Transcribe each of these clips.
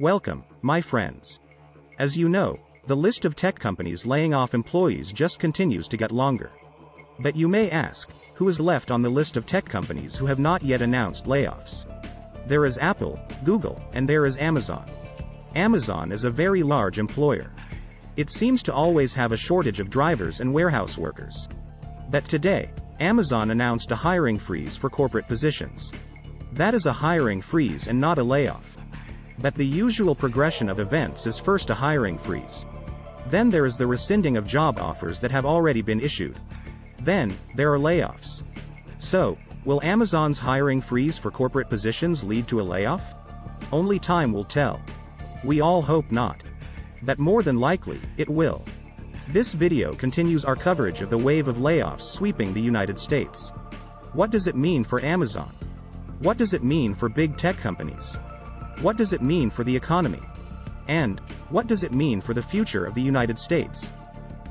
Welcome, my friends. As you know, the list of tech companies laying off employees just continues to get longer. But you may ask, who is left on the list of tech companies who have not yet announced layoffs? There is Apple, Google, and there is Amazon. Amazon is a very large employer. It seems to always have a shortage of drivers and warehouse workers. But today, Amazon announced a hiring freeze for corporate positions. That is a hiring freeze and not a layoff. But the usual progression of events is first a hiring freeze. Then there is the rescinding of job offers that have already been issued. Then, there are layoffs. So, will Amazon's hiring freeze for corporate positions lead to a layoff? Only time will tell. We all hope not. But more than likely, it will. This video continues our coverage of the wave of layoffs sweeping the United States. What does it mean for Amazon? What does it mean for big tech companies? What does it mean for the economy? And, what does it mean for the future of the United States?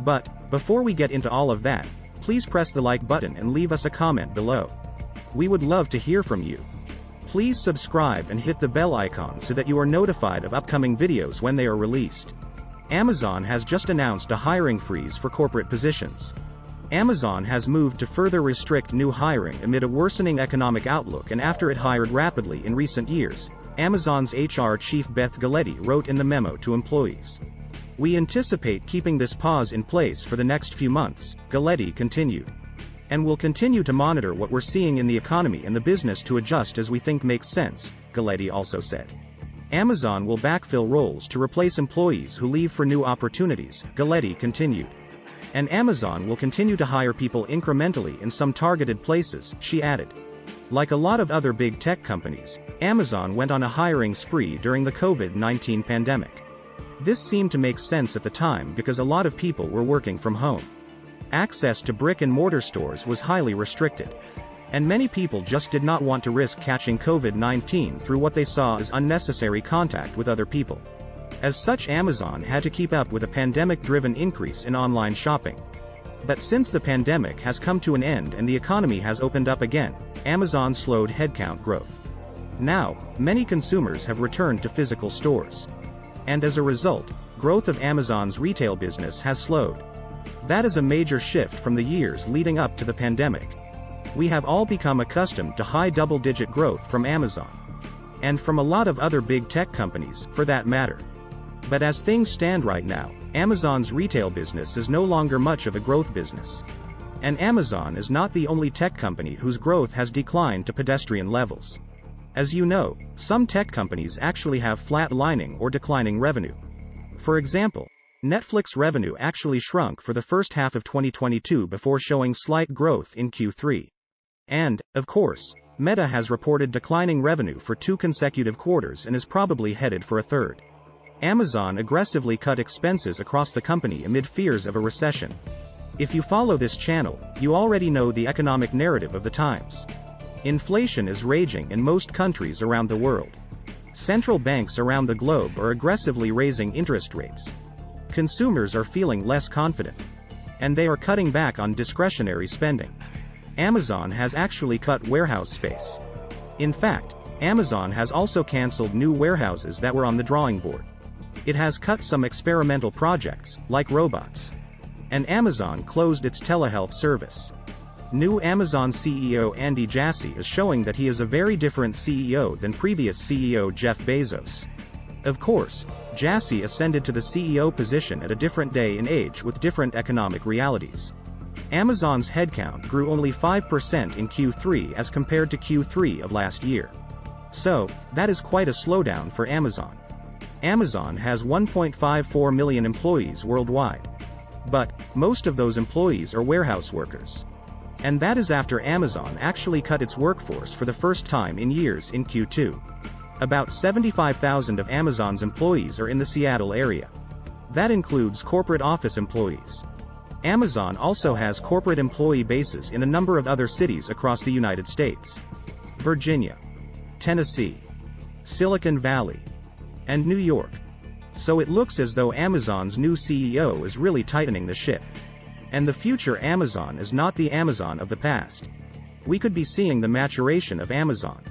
But, before we get into all of that, please press the like button and leave us a comment below. We would love to hear from you. Please subscribe and hit the bell icon so that you are notified of upcoming videos when they are released. Amazon has just announced a hiring freeze for corporate positions. Amazon has moved to further restrict new hiring amid a worsening economic outlook and after it hired rapidly in recent years, Amazon's HR chief Beth Galetti wrote in the memo to employees. "We anticipate keeping this pause in place for the next few months," Galetti continued. "And we'll continue to monitor what we're seeing in the economy and the business to adjust as we think makes sense," Galetti also said. Amazon will backfill roles to replace employees who leave for new opportunities, Galetti continued. And Amazon will continue to hire people incrementally in some targeted places, she added. Like a lot of other big tech companies, Amazon went on a hiring spree during the COVID-19 pandemic. This seemed to make sense at the time because a lot of people were working from home. Access to brick-and-mortar stores was highly restricted. And many people just did not want to risk catching COVID-19 through what they saw as unnecessary contact with other people. As such, Amazon had to keep up with a pandemic-driven increase in online shopping. But since the pandemic has come to an end and the economy has opened up again, Amazon slowed headcount growth. Now, many consumers have returned to physical stores. And as a result, growth of Amazon's retail business has slowed. That is a major shift from the years leading up to the pandemic. We have all become accustomed to high double-digit growth from Amazon. And from a lot of other big tech companies, for that matter. But as things stand right now, Amazon's retail business is no longer much of a growth business. And Amazon is not the only tech company whose growth has declined to pedestrian levels. As you know, some tech companies actually have flat-lining or declining revenue. For example, Netflix revenue actually shrunk for the first half of 2022 before showing slight growth in Q3. And, of course, Meta has reported declining revenue for 2 consecutive quarters and is probably headed for a third. Amazon aggressively cut expenses across the company amid fears of a recession. If you follow this channel, you already know the economic narrative of the times. Inflation is raging in most countries around the world. Central banks around the globe are aggressively raising interest rates. Consumers are feeling less confident. And they are cutting back on discretionary spending. Amazon has actually cut warehouse space. In fact, Amazon has also canceled new warehouses that were on the drawing board. It has cut some experimental projects, like robots. And Amazon closed its telehealth service. New Amazon CEO Andy Jassy is showing that he is a very different CEO than previous CEO Jeff Bezos. Of course, Jassy ascended to the CEO position at a different day and age with different economic realities. Amazon's headcount grew only 5% in Q3 as compared to Q3 of last year. So, that is quite a slowdown for Amazon. Amazon has 1.54 million employees worldwide. But, most of those employees are warehouse workers. And that is after Amazon actually cut its workforce for the first time in years in Q2. About 75,000 of Amazon's employees are in the Seattle area. That includes corporate office employees. Amazon also has corporate employee bases in a number of other cities across the United States. Virginia, Tennessee, Silicon Valley, and New York. So it looks as though Amazon's new CEO is really tightening the ship. And the future Amazon is not the Amazon of the past. We could be seeing the maturation of Amazon.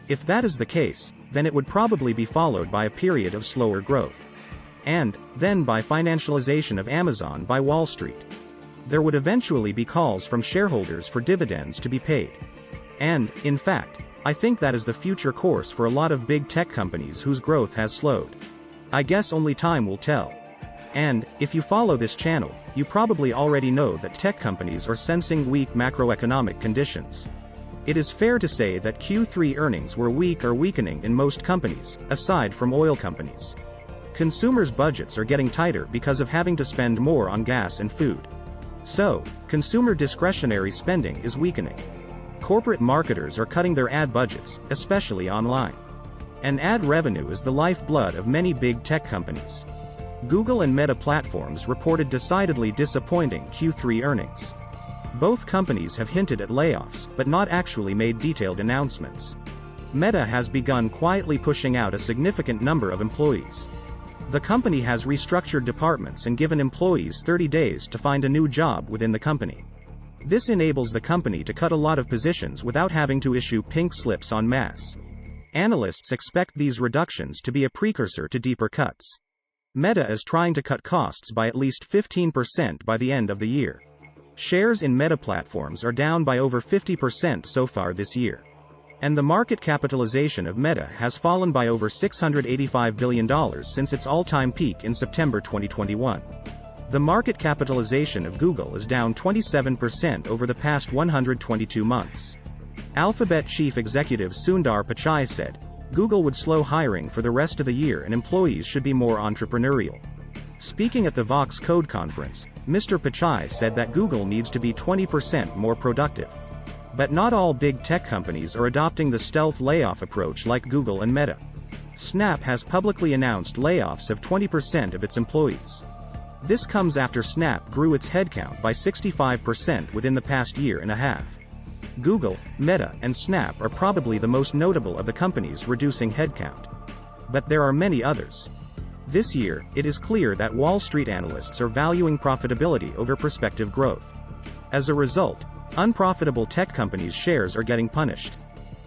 If that is the case, then it would probably be followed by a period of slower growth. And, then by financialization of Amazon by Wall Street. There would eventually be calls from shareholders for dividends to be paid. And, in fact, I think that is the future course for a lot of big tech companies whose growth has slowed. I guess only time will tell. And, if you follow this channel, you probably already know that tech companies are sensing weak macroeconomic conditions. It is fair to say that Q3 earnings were weak or weakening in most companies, aside from oil companies. Consumers' budgets are getting tighter because of having to spend more on gas and food. So, consumer discretionary spending is weakening. Corporate marketers are cutting their ad budgets, especially online. And ad revenue is the lifeblood of many big tech companies. Google and Meta Platforms reported decidedly disappointing Q3 earnings. Both companies have hinted at layoffs, but not actually made detailed announcements. Meta has begun quietly pushing out a significant number of employees. The company has restructured departments and given employees 30 days to find a new job within the company. This enables the company to cut a lot of positions without having to issue pink slips en masse. Analysts expect these reductions to be a precursor to deeper cuts. Meta is trying to cut costs by at least 15% by the end of the year. Shares in Meta Platforms are down by over 50% so far this year. And the market capitalization of Meta has fallen by over $685 billion since its all-time peak in September 2021. The market capitalization of Google is down 27% over the past 122 months. Alphabet chief executive Sundar Pichai said, Google would slow hiring for the rest of the year and employees should be more entrepreneurial. Speaking at the Vox Code conference, Mr. Pichai said that Google needs to be 20% more productive. But not all big tech companies are adopting the stealth layoff approach like Google and Meta. Snap has publicly announced layoffs of 20% of its employees. This comes after Snap grew its headcount by 65% within the past year and a half. Google, Meta, and Snap are probably the most notable of the companies reducing headcount. But there are many others. This year, it is clear that Wall Street analysts are valuing profitability over prospective growth. As a result, unprofitable tech companies' shares are getting punished.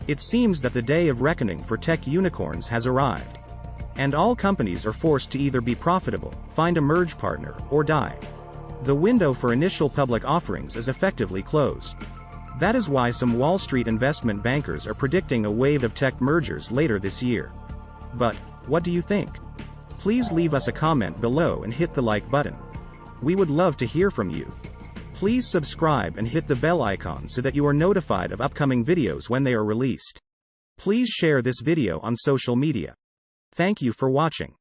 It seems that the day of reckoning for tech unicorns has arrived. And all companies are forced to either be profitable, find a merge partner, or die. The window for initial public offerings is effectively closed. That is why some Wall Street investment bankers are predicting a wave of tech mergers later this year. But, what do you think? Please leave us a comment below and hit the like button. We would love to hear from you. Please subscribe and hit the bell icon so that you are notified of upcoming videos when they are released. Please share this video on social media. Thank you for watching.